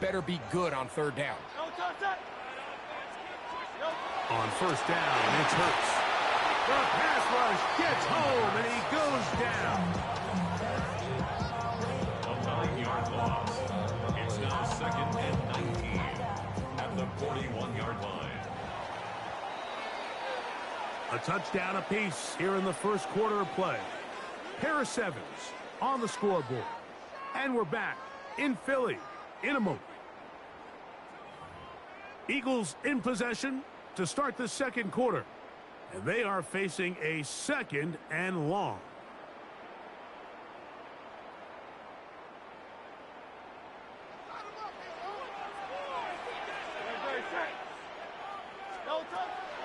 better be good on third down. On first down, it's Hurts. The pass rush gets home, and he goes down. A 9-yard loss. It's now 2nd and 19 at the 41-yard line. A touchdown apiece here in the first quarter of play. Paris Evans on the scoreboard. And we're back in Philly in a moment. Eagles in possession to start the second quarter. And they are facing a 2nd and long.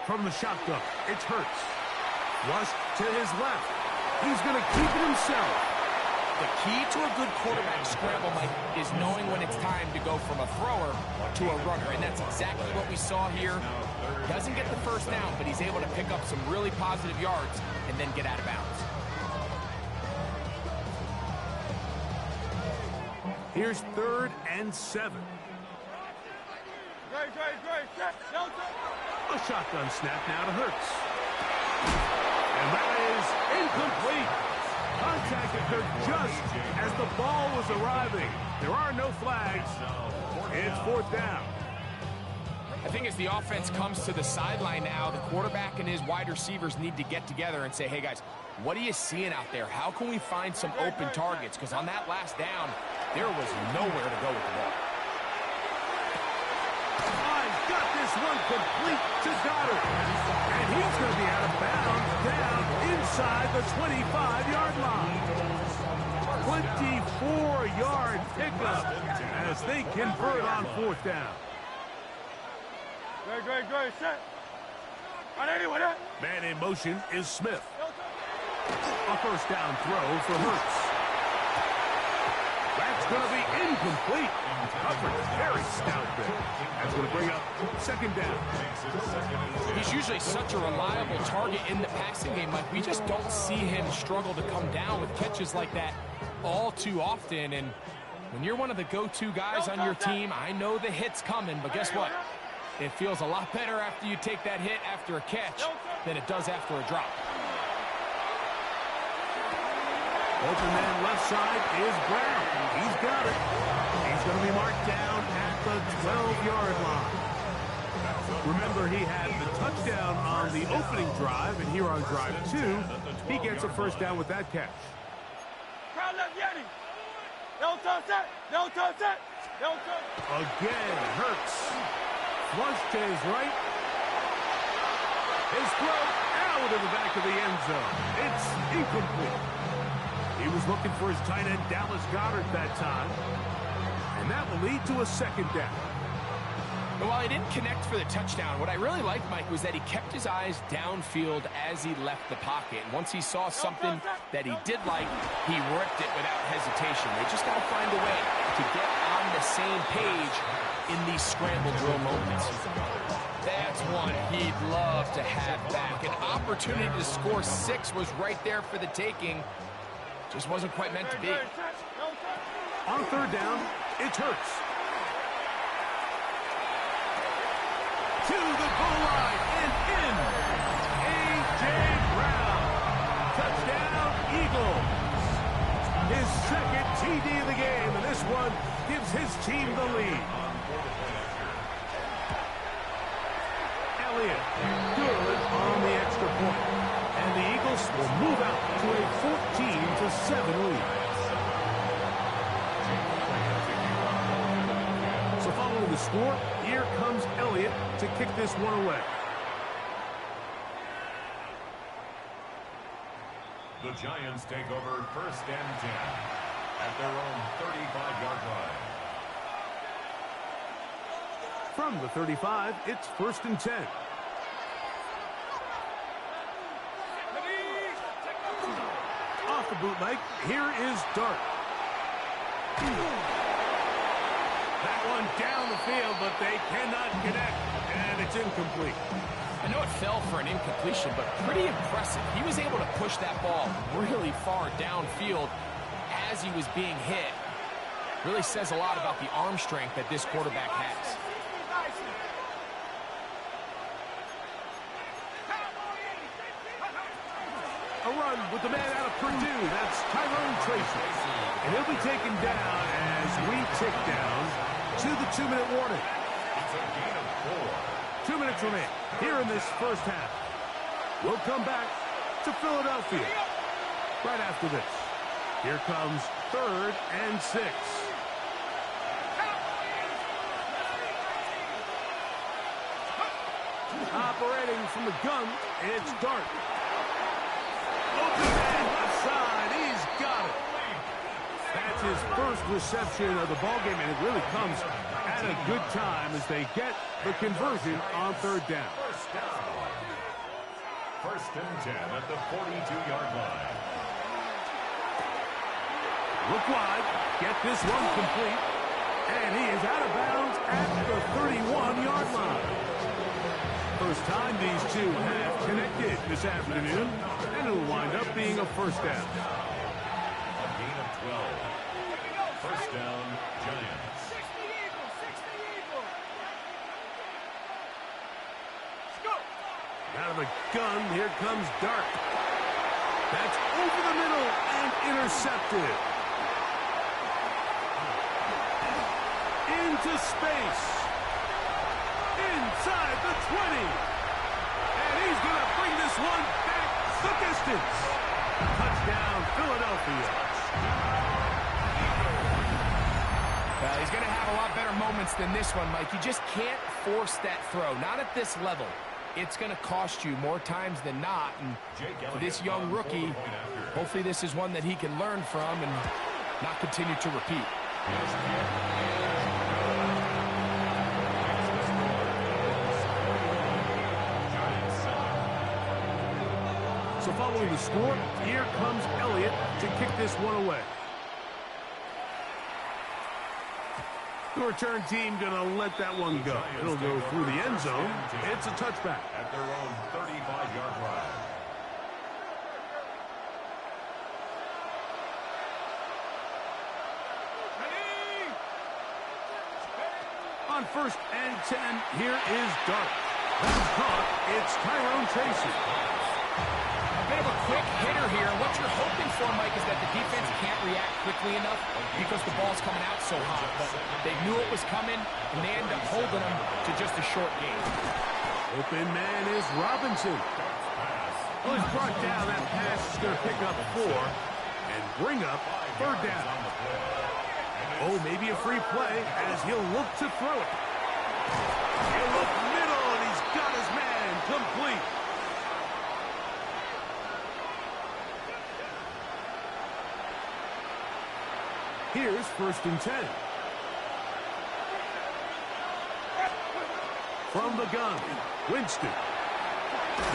From the shotgun, it's Hurts. Flushed to his left. He's going to keep it himself. The key to a good quarterback scramble, Mike, is knowing when it's time to go from a thrower to a runner, and that's exactly what we saw here. Doesn't get the first down, but he's able to pick up some really positive yards and then get out of bounds. Here's 3rd and 7. A shotgun snap now to Hurts. And that is incomplete. Contact occurred just as the ball was arriving. There are no flags. It's 4th down. I think as the offense comes to the sideline now, the quarterback and his wide receivers need to get together and say, hey, guys, what are you seeing out there? How can we find some open targets? Because on that last down, there was nowhere to go with the ball. Got this one complete to Goddard. And he's going to be out of bounds down inside the 25-yard line. 24-yard pickup as they convert on 4th down. Man in motion is Smith. A first down throw for Hurts. That's going to be incomplete. Coverage very stout there. That's going to bring up 2nd down. He's usually such a reliable target in the passing game. Like, we just don't see him struggle to come down with catches like that all too often. And when you're one of the go-to guys on your team, I know the hit's coming, but guess what? It feels a lot better after you take that hit after a catch than it does after a drop. Open man left side is Brown. He's got it. He's going to be marked down at the 12-yard line. Remember, he had the touchdown on the opening drive, and here on drive 2, he gets a first down with that catch. Again, Hurts. Flush to his right. His throw out of the back of the end zone. It's incomplete. He was looking for his tight end, Dallas Goedert, that time. And that will lead to a 2nd down. But while he didn't connect for the touchdown, what I really liked, Mike, was that he kept his eyes downfield as he left the pocket. And once he saw something that he did like, he ripped it without hesitation. They just got to find a way to get on the same page in these scramble drill moments. That's one he'd love to have back. An opportunity to score 6 was right there for the taking. Just wasn't quite meant to be. On 3rd down, it's Hurts. To the goal line and in. A.J. Brown. Touchdown, Eagles. His 2nd TD of the game, and this one gives his team the lead. Elliott, good on the extra point. And the Eagles will move out to a 14-7 lead. So following the score, here comes Elliott to kick this one away. The Giants take over 1st and 10 at their own 35-yard line. From the 35, it's 1st and 10. Off the bootleg, here is Dart. That one down the field, but they cannot connect, and it's incomplete. I know it fell for an incompletion, but pretty impressive. He was able to push that ball really far downfield as he was being hit. Really says a lot about the arm strength that this quarterback has. A run with the man out of Purdue. That's Tyrone Tracy. And he'll be taken down as we tick down to the 2-minute warning. It's a gain of 4. 2 minutes remain here in this first half. We'll come back to Philadelphia right after this. Here comes 3rd and 6. Operating from the gun, it's Dart. Open man left side, he's got it. That's his first reception of the ballgame, and it really comes at a good time as they get the conversion on 3rd down. First and 10 at the 42-yard line. Look wide, get this one complete, and he is out of bounds at the 31-yard line. First time these two have connected this afternoon, and it'll wind up being a first down. A gain of 12. First down, Giants. Out of the gun, here comes Dart. That's over the middle and intercepted. Into space. Inside the 20. And he's going to bring this one back the distance. Touchdown, Philadelphia. He's going to have a lot better moments than this one, Mike. You just can't force that throw. Not at this level. It's going to cost you more times than not. And for this young rookie, hopefully this is one that he can learn from and not continue to repeat. So following the score, here comes Elliott to kick this one away. The return team going to let that one go. It'll go through the end zone. It's a touchback. At their own 35-yard line. On 1st and 10, here is Dart. That's caught. It's Tyrone Tracy. A bit of a quick hitter here. What you're hoping for, Mike, is that the defense can't react quickly enough because the ball's coming out so hot. But they knew it was coming, and they end up holding them to just a short game. Open man is Robinson. Well, he's brought down. That pass is going to pick up 4 and bring up 3rd down. Oh, maybe a free play as he'll look to throw it. He'll look middle, and he's got his man complete. Here's 1st and 10. From the gun, Winston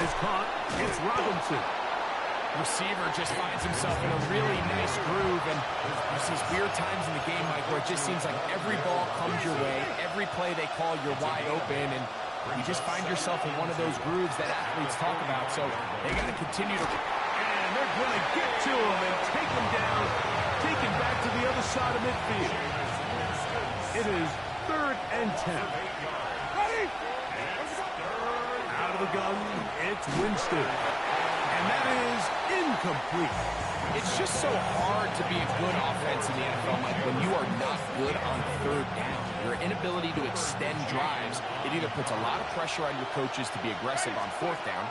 is caught. It's Robinson. Receiver just finds himself in a really nice groove, and there's these weird times in the game, Mike, where it just seems like every ball comes your way, every play they call, you're wide open, and you just find yourself in one of those grooves that athletes talk about. So they got to continue to... And they're going to get to him and take him down, take him back to the other side of midfield. It is 3rd and 10. Out of the gun, it's Winston. And that is incomplete. It's just so hard to be a good offense in the NFL, Mike, when you are not good on 3rd down. Your inability to extend drives, it either puts a lot of pressure on your coaches to be aggressive on 4th down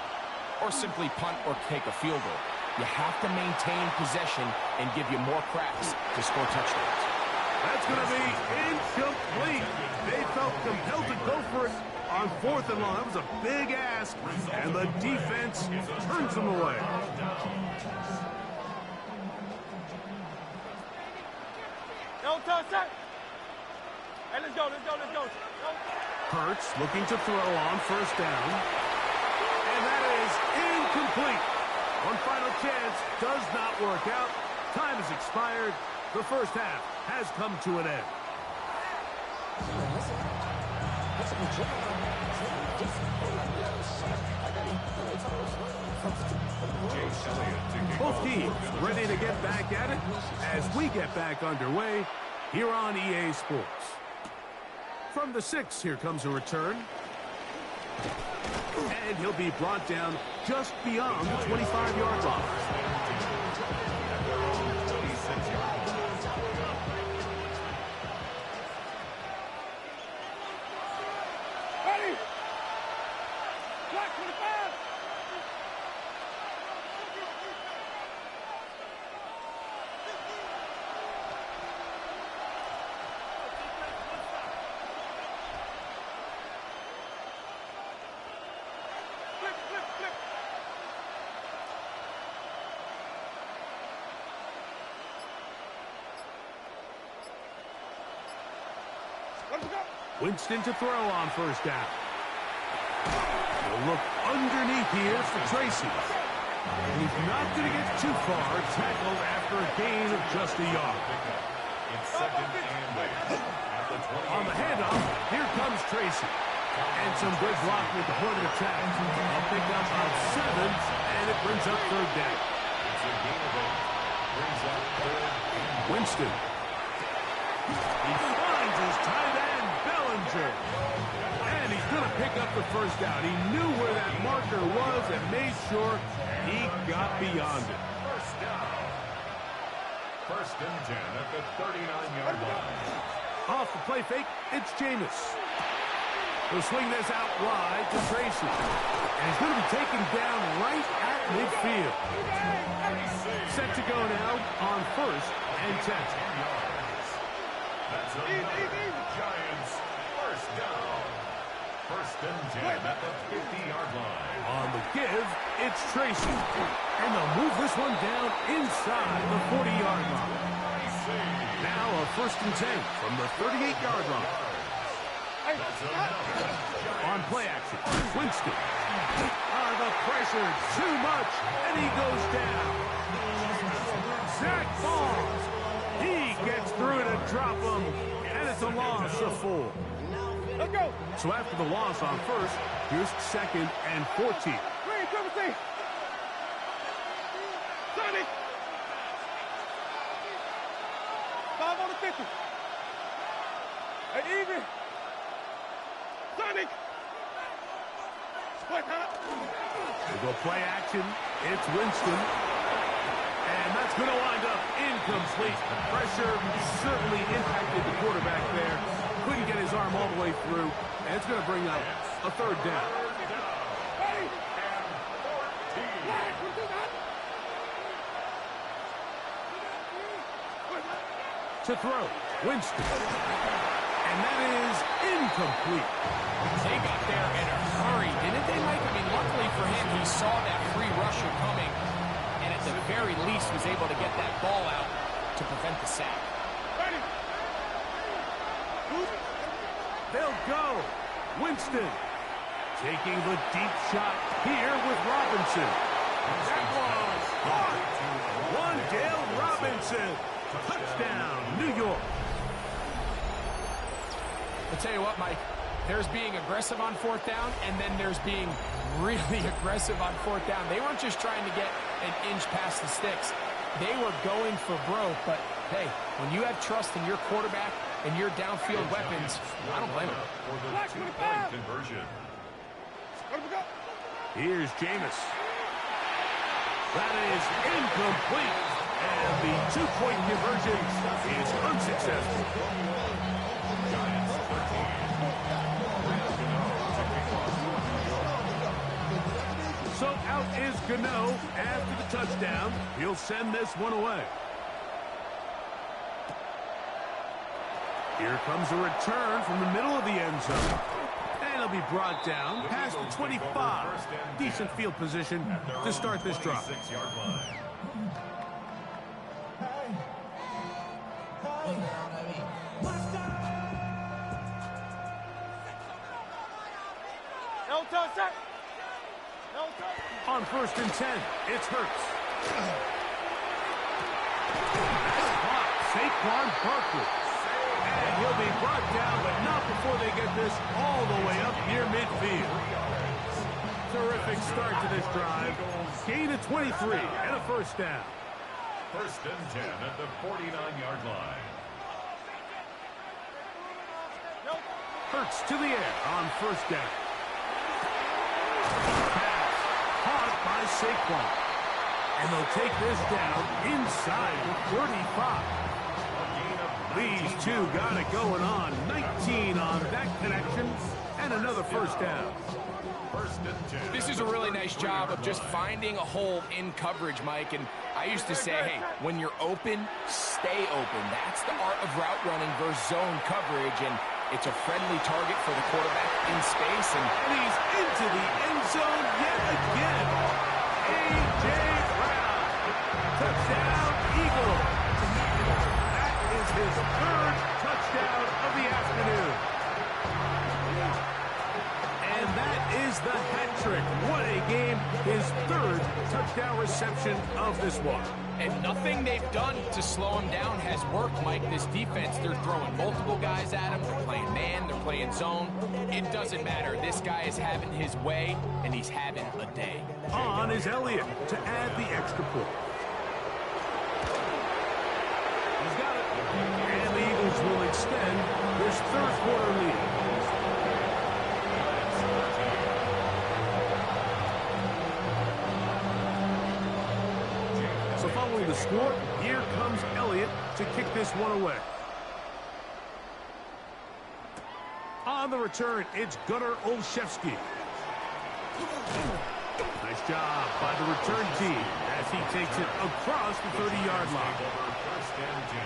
or simply punt or take a field goal. You have to maintain possession and give you more cracks to score touchdowns. That's going to be incomplete. They felt compelled to go for it on 4th and long. That was a big ask, and the defense turns them away. Hey, let's go. Hurts looking to throw on 1st down. And that is incomplete. One final chance does not work out. Time has expired. The first half has come to an end. Both teams ready to get back at it as we get back underway here on EA Sports. From the 6, here comes a return. And he'll be brought down just beyond the 25-yard line. Ready? Black 25. Flip, flip, flip. Let's go. Winston to throw on first down. They'll look underneath here for Tracy. He's not going to get too far, tackled after a gain of just a yard. It's second and 8 at the 28. On the handoff, here comes Tracy. And some good blocking at the point of attack. A pickup of 7, and it brings up third down. It's a gain of 8. Brings up third and Winston. He finds his tight end, Bellinger. And he's going to pick up the first down. He knew where that marker was and made sure he got beyond it. first down. First and 10 at the 39-yard line. Off the play fake, it's Jameis. He'll swing this out wide to Tracy. And he's going to be taken down right at midfield. Set to go now on first and 10. That's another Giants first down. First and 10 at the 50-yard line. On the give, it's Tracy. And they'll move this one down inside the 40-yard line. Now a first and 10 from the 38-yard line. On play action, Winston. The pressure, too much, and he goes down. Zach Moss. He gets through to drop him, and it's a loss of 4. Let's go. So after the loss on first, here's second and 14. Green, double C. Sonic. 5 on the 50. Hey, even. Sonic. Split hot. They go play action. It's Winston. And that's going to wind up incomplete. Pressure certainly impacted the quarterback there. Couldn't get his arm all the way through. And it's going to bring up a third down. Ready? To throw, Winston. And that is incomplete. They got there in a hurry, didn't they, Mike? I mean, luckily for him, he saw that free rusher coming, and at the very least was able to get that ball out to prevent the sack. Ready? They'll go. Winston taking the deep shot here with Robinson. That was caught. Wandale Robinson. Touchdown, New York. I'll tell you what, Mike, there's being aggressive on fourth down, and then there's being really aggressive on fourth down. They weren't just trying to get an inch past the sticks. They were going for broke, but hey, when you have trust in your quarterback and your downfield weapons, I don't blame him. For the two-point conversion. Let me go. Here's Jameis. That is incomplete. And the two-point conversion is unsuccessful. Giants 13. So out is Gano after the touchdown. He'll send this one away. Here comes a return from the middle of the end zone. And he'll be brought down past the 25. Decent field position to start this drive. 26-yard line. No touch, sir. No touch. On first and 10, it's Hurts. Saquon Barkley. And he'll be brought down, but not before they get this all the way up near midfield. Terrific start to this drive. Gain of 23 and a first down. First and 10 at the 49-yard line. Hurts to the air on first down. Pass caught by Saquon. And they'll take this down inside the 35. These two got it going on. 19 on that connection. And another first down. This is a really nice job of just finding a hole in coverage, Mike. And I used to say, hey, when you're open, stay open. That's the art of route running versus zone coverage. And it's a friendly target for the quarterback in space. And he's into the end zone yet again. A.J. Brown. Touchdown, Eagle. That is his third touchdown of the afternoon. And that is the hat trick. What a game. His third touchdown reception of this one. And nothing they've done to slow him down has worked, Mike. This defense, they're throwing multiple guys at him. They're playing man. They're playing zone. It doesn't matter. This guy is having his way, and he's having a day. On is Elliott to add the extra point. He's got it. And the Eagles will extend this third quarter lead. So following the score, here comes Elliott to kick this one away. On the return, it's Gunnar Olszewski. Nice job by the return team as he takes it across the 30-yard line. First and 10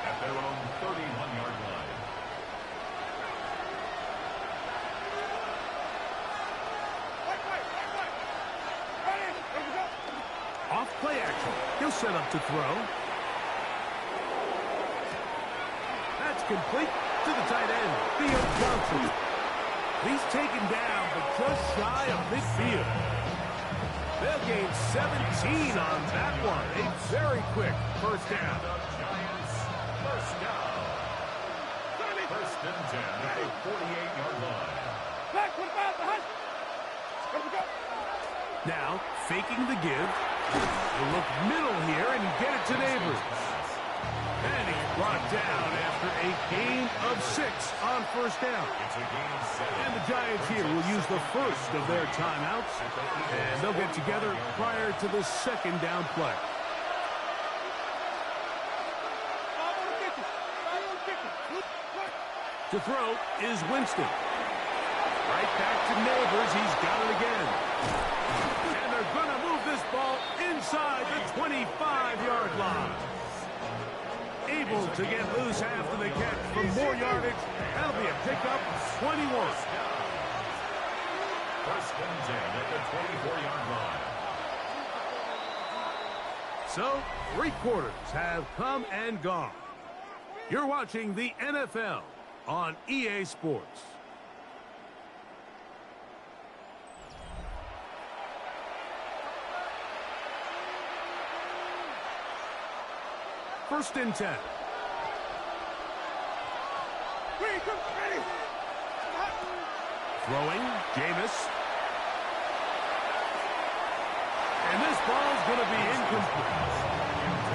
at their own 31-yard line. Off play action. He'll set up to throw. That's complete to the tight end, Theo Johnson. He's taken down, but just shy of midfield. They'll gain 17 on that one. A very quick first down. Giants first down. First and 10 at the 48-yard line. Now, faking the give. He'll look middle here and get it to Neighbors. And he's brought down after a gain of 6 on first down. And the Giants here will use the first of their timeouts. And they'll get together prior to the second down play. To throw is Winston. Right back to Neighbors. He's got it again. And they're going to move this ball inside the 25-yard line. Able to get loose after the catch for more yardage. That'll be a pickup, 21. First and 10 at the 24-yard line. So, 3 quarters have come and gone. You're watching the NFL on EA Sports. First and 10. Throwing, Jameis. And this ball's going to be incomplete.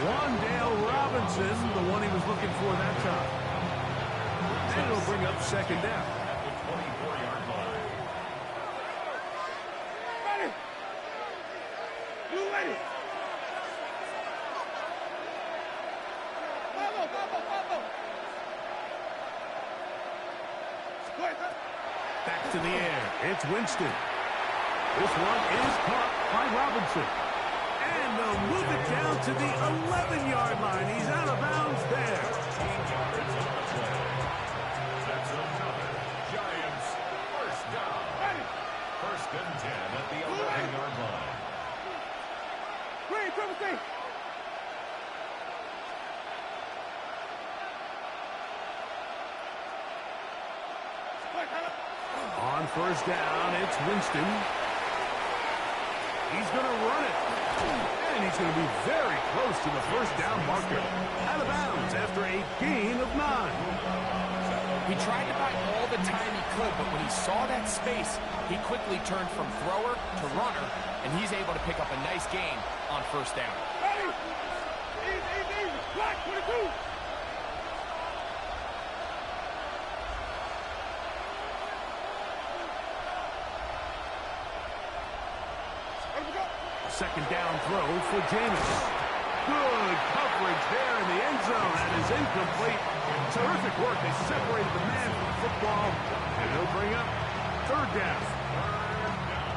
Wandale Robinson, the one he was looking for that time. And it'll bring up second down. At the 24-yard line. Back to the air. It's Winston. This one is caught by Robinson. And they'll move it down to the 11-yard line. He's out of bounds there. 15 yards on the play. That's another Giants first down. First and 10 at the 11-yard line. On first down, it's Winston. He's going to run it. And he's going to be very close to the first down marker. Out of bounds after a gain of 9. He tried to buy all the time he could, but when he saw that space, he quickly turned from thrower to runner, and he's able to pick up a nice gain on first down. Second down throw for Jameis. Good coverage there in the end zone. That is incomplete. Terrific work. They separated the man from the football, and they'll bring up third down.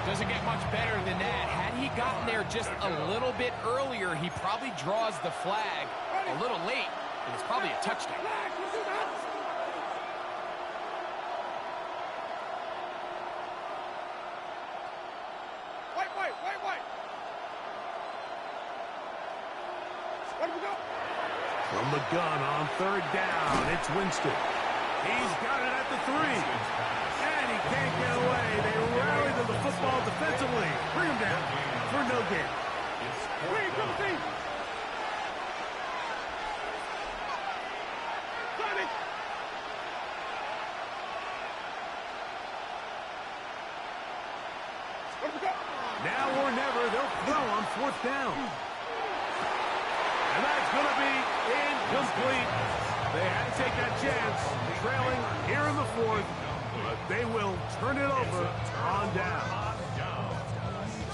Doesn't get much better than that. Had he gotten there just a little bit earlier, he probably draws the flag a little late, and it's probably a touchdown. From the gun on third down, it's Winston. He's got it at the 3. And he can't get away. They rally to the football defensively. Bring him down for no gain. Now or never, they'll throw on fourth down. And that's going to be incomplete. They had to take that chance, trailing here in the fourth, but they will turn it over on down.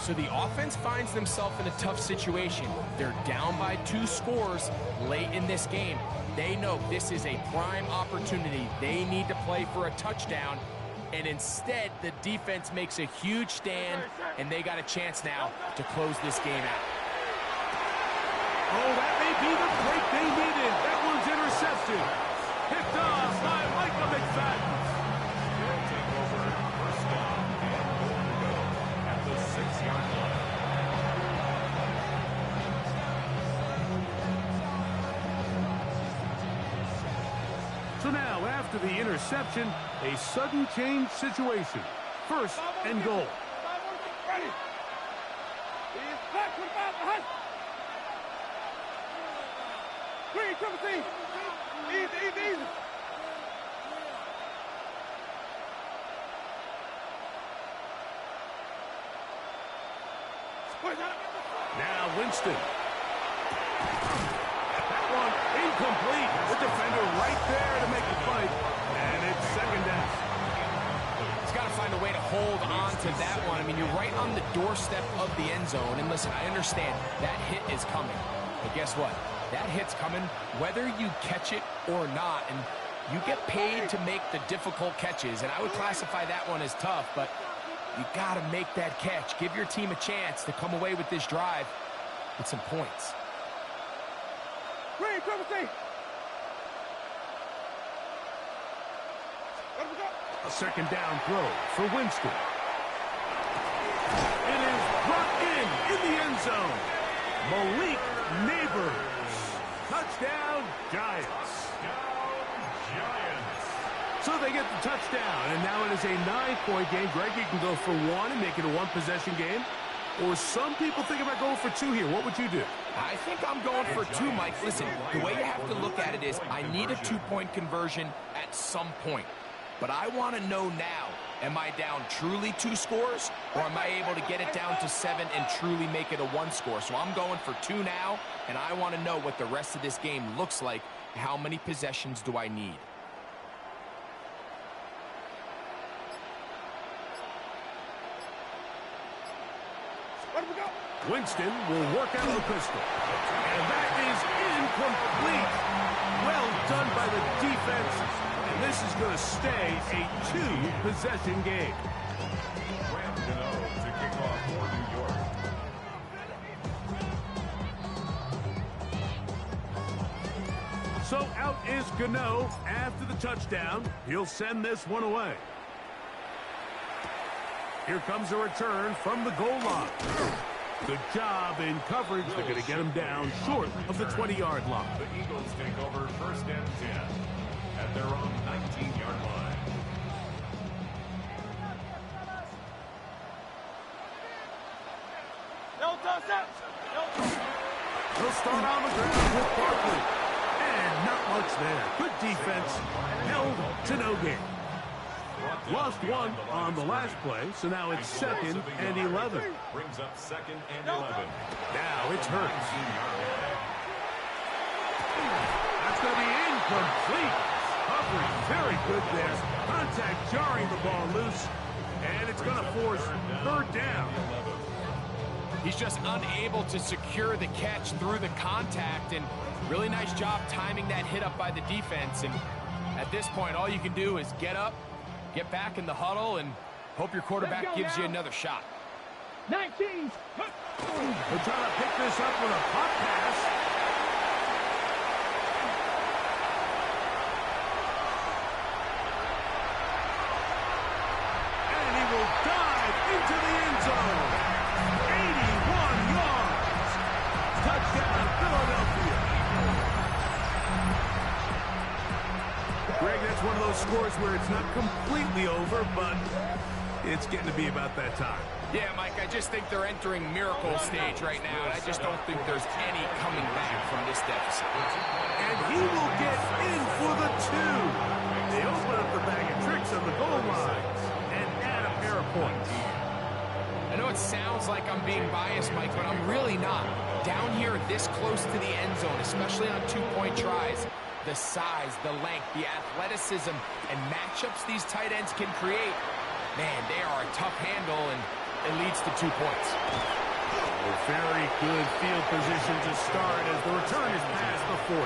So the offense finds themselves in a tough situation. They're down by 2 scores late in this game. They know this is a prime opportunity. They need to play for a touchdown, and instead the defense makes a huge stand, and they got a chance now to close this game out. Oh, that may be the break they needed. That one's intercepted. Picked off by Micah McFadden. They'll take over first down and goal to go at the 6-yard line. So now, after the interception, a sudden change situation. First and goal. Ready. He's back with about the hunt. Green, triple C. Easy. Now Winston. That one incomplete. The defender right there to make the fight. And it's second down. He's got to find a way to hold on to that one. I mean, you're right on the doorstep of the end zone. And listen, I understand that hit is coming. But guess what? That hit's coming whether you catch it or not. And you get paid to make the difficult catches. And I would classify that one as tough, but you got to make that catch. Give your team a chance to come away with this drive with some points. Green, triple C. A second down throw for Winston. It is brought in the end zone. Malik Neighbors. Touchdown, Giants. So they get the touchdown, and now it is a 9-point game. Greg, you can go for 1 and make it a 1-possession game. Or some people think about going for 2 here. What would you do? I think I'm going for 2, Mike. Listen, the way you have to look at it is I need a 2-point conversion at some point. But I want to know now, am I down truly 2 scores, or am I able to get it down to 7 and truly make it a 1 score? So I'm going for 2 now, and I want to know what the rest of this game looks like. How many possessions do I need? Winston will work out the pistol. And that is incomplete. Well done by the defense. And this is going to stay a 2-possession game. Graham Gano to kick off for New York. So out is Gano after the touchdown. He'll send this one away. Here comes a return from the goal line. Good job in coverage. They're going to get him down short of the 20-yard line. The Eagles take over first and 10 at their own 19-yard line. He'll start on the ground with Barkley. And not much there. Good defense. Held to no gain. Lost 1 on the last play, so now it's 2nd and 11. Brings up 2nd and 11. Now it's Hurts. That's going to be incomplete. Coverage very good there. Contact jarring the ball loose, and it's going to force third down. He's just unable to secure the catch through the contact, and really nice job timing that hit up by the defense. And at this point, all you can do is get up, get back in the huddle, and hope your quarterback gives you another shot. 19. They're trying to pick this up with a pop pass. And he will dive into the end zone. 81 yards. Touchdown, Philadelphia. Greg, that's one of those scores where it's not completely over, but it's getting to be about that time. Yeah, Mike, I just think they're entering miracle stage right now, and I just don't think there's any coming back from this deficit. And he will get in for the 2. They open up the bag of tricks on the goal line and add a pair of points. I know it sounds like I'm being biased, Mike, but I'm really not. Down here this close to the end zone, especially on two-point tries, the size, the length, the athleticism, and matchups these tight ends can create, man, they are a tough handle, and it leads to 2 points. A very good field position to start as the return is past the 40.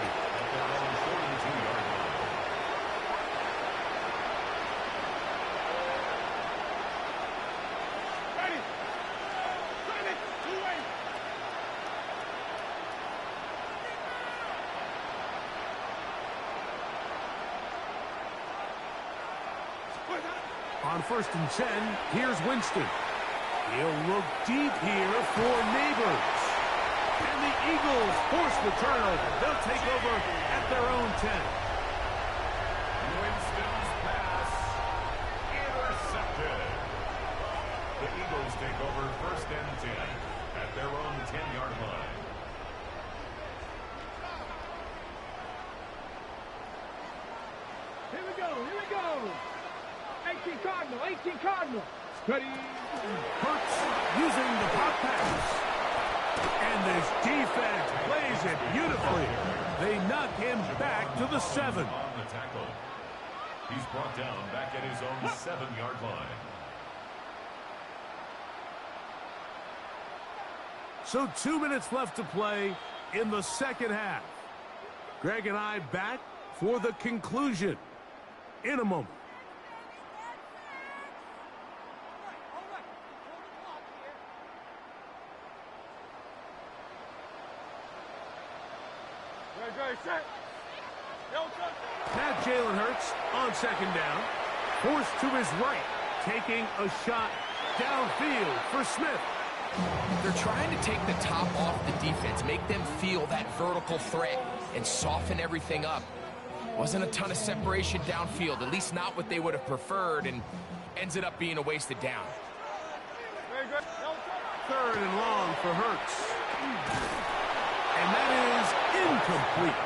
Ready. Ready. 2-way. On 1st and 10, here's Winston. He'll look deep here for Neighbors. And the Eagles force the turnover. They'll take over at their own 10. Winston's pass intercepted. The Eagles take over 1st and 10 at their own 10-yard line. Here we go. Here we go. 18 Cardinal. 18 Cardinal. Steady. Hurts using the pop pass. And this defense plays it beautifully. They knock him back to the 7. On the tackle. He's brought down back at his own 7-yard line. So 2 minutes left to play in the second half. Greg and I back for the conclusion in a moment. Now Jalen Hurts on 2nd down. Forced to his right. Taking a shot downfield for Smith. They're trying to take the top off the defense, make them feel that vertical threat, and soften everything up. Wasn't a ton of separation downfield, at least not what they would have preferred, and ends up being a wasted down. 3rd and long for Hurts. And that is incomplete.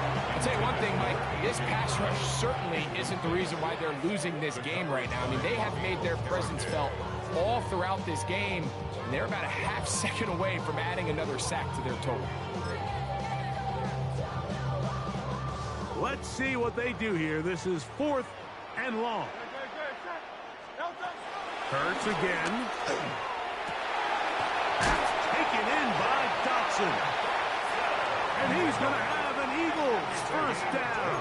I'll tell you one thing, Mike, this pass rush certainly isn't the reason why they're losing this game right now. I mean, they have made their presence felt all throughout this game, and they're about a half second away from adding another sack to their total. Let's see what they do here. This is 4th and long. Hurts again. Taken in by Dotson. And he's going to have an Eagles 1st down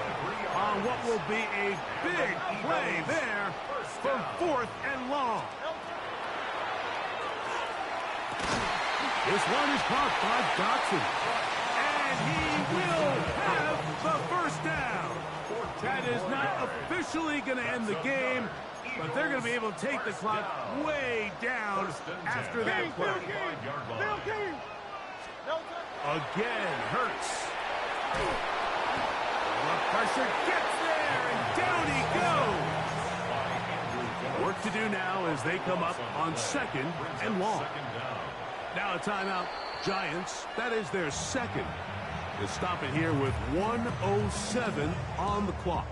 on what will be a big play there for 4th and long. This one is caught by Dotson. And he will have the 1st down. That is not officially going to end the game, but they're going to be able to take the clock way down after that play. Again, Hurts. The pressure gets there, and down he goes. Work to do now as they come up on 2nd and long. Now a timeout. Giants, that is their 2nd. To stop it here with 1:07 on the clock.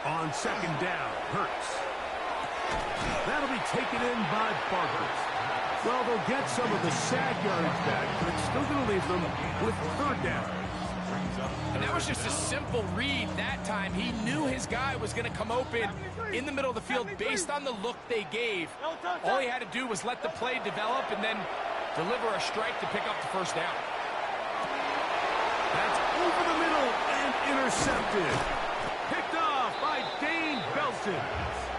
On 2nd down, Hurts. That'll be taken in by Barker. Well, they'll get some of the sack yardage back, but it's still going to leave them with 3rd down. And that was just a simple read that time. He knew his guy was going to come open in the middle of the field based on the look they gave. All he had to do was let the play develop and then deliver a strike to pick up the first down. That's over the middle and intercepted. Picked off by Dane Belton.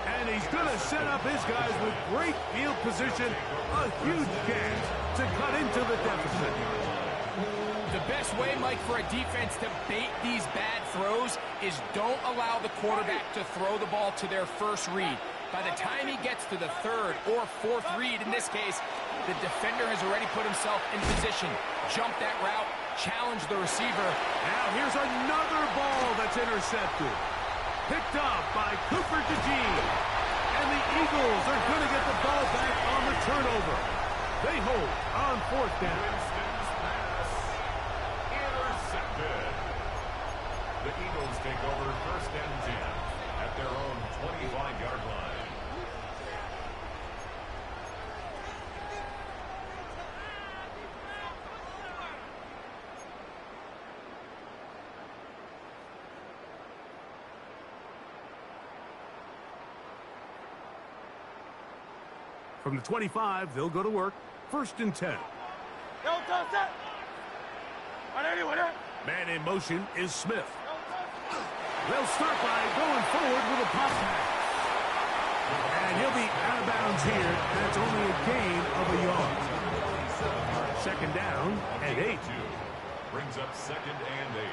And he's going to set up his guys with great field position. A huge chance to cut into the deficit. The best way, Mike, for a defense to bait these bad throws is don't allow the quarterback to throw the ball to their first read. By the time he gets to the third or fourth read, in this case, the defender has already put himself in position. Jump that route, challenge the receiver. Now here's another ball that's intercepted. Picked up by Cooper DeJean. And the Eagles are going to get the ball back on the turnover. They hold on fourth down. Winston's pass intercepted. The Eagles take over first and 10 at their own 25-yard line. From the 25, they'll go to work. First and 10. Man in motion is Smith. They'll start by going forward with a pop pass. And he'll be out of bounds here. That's only a gain of a yard. Second down and 8. Brings up second and 8.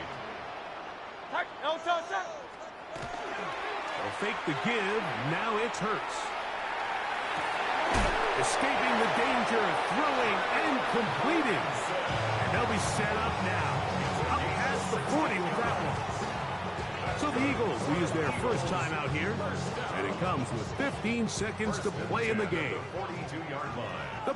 They'll fake the give. Now it's Hurts. Escaping the danger, throwing and completing. And they'll be set up now. Up past the 40 with that one. So the Eagles will use their first time out here. And it comes with 15 seconds to play in the game. 42-yard line. The